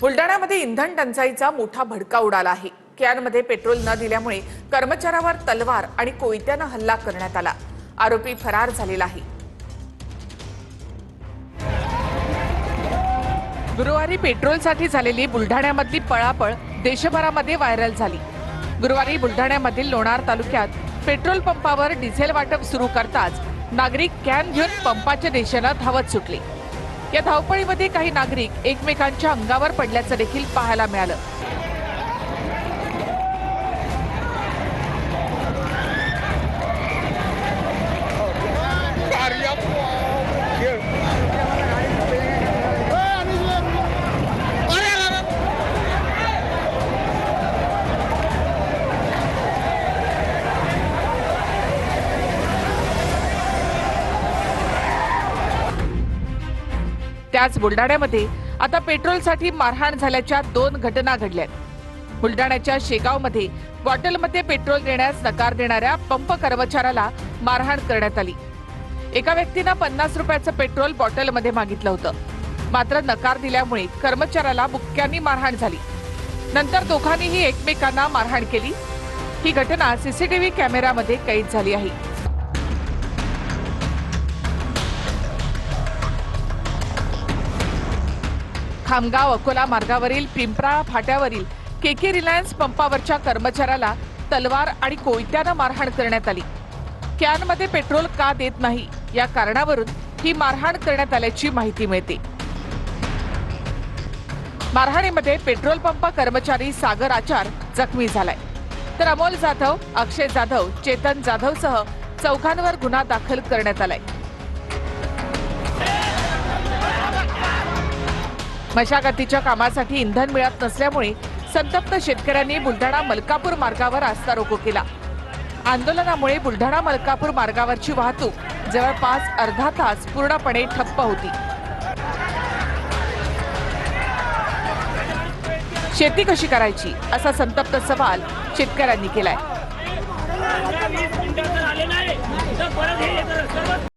बुलडाण्यामध्ये इंधन टंचाईचा मोठा भडका उडाला आहे। कॅनमध्ये पेट्रोल न दिल्यामुळे कर्मचाऱ्यावर तलवार आणि कोयत्याने हल्ला करण्यात आला। आरोपी फरार झालेला आहे। गुरुवारी पेट्रोलसाठी झालेली बुलढाण्यामधली पळापळ देशभरामध्ये व्हायरल झाली। गुरुवारी बुलढाण्यामधील लोणार तालुक्यात पेट्रोल पंपावर डिझेल वाटप सुरू करताच नागरिक कॅन घेऊन पंपाच्या दिशेने धावत सुटले। या धावपळीमध्ये काही नागरिक एकमेकांच्या अंगावर पडल्याचं देखील पाहायला मिळालं। त्याच बुलढाण्यामध्ये आता पेट्रोलसाठी मारहाण झाल्याच्या 2 घटना घडल्यात। बुलढाण्याच्या शेगावमध्ये बॉटलमध्ये पेट्रोल देण्यास नकार देणाऱ्या पंप कर्मचाऱ्याला मारहाण करण्यात आली। एका व्यक्तीने 50 रुपयाचं पेट्रोल बॉटलमध्ये मागितलं होतं, मात्र नकार दिल्यामुळे कर्मचाऱ्याला बुक्क्यांनी मारहाण झाली। नंतर दोघांनीही एकमेकांना मारहाण केली। ही घटना सीसीटीव्ही कॅमेऱ्यामध्ये कैद झाली आहे। खामगाव अकोला मार्गावरील पिंपरा फाट्यावरील केके रिलायन्स पंपावरच्या कर्मचाऱ्याला तलवार आणि कोयत्याने मारहाण करण्यात आली। कॅनमध्ये पेट्रोल का देत नाही या कारणावरून ही मारहाण करण्यात आल्याची माहिती मिळते। मारहाणीमध्ये पेट्रोल पंप कर्मचारी सागर आचार जखमी झालाय, तर अमोल जाधव, अक्षय जाधव, चेतन जाधव सह चौघांवर गुन्हा दाखल करण्यात आलाय। मशागतीच्या कामासाठी इंधन मिळत नसल्यामुळे संतप्त शेतकऱ्यांनी बुलढाणा मलकापूर मार्गावर रास्ता रोको केला। आंदोलनामुळे बुलढाणा मलकापूर मार्गावरची वाहतूक जवळपास अर्धा तास पूर्णपणे ठप्प होती। शेती कशी करायची असा संतप्त सवाल शेतकऱ्यांनी केलाय।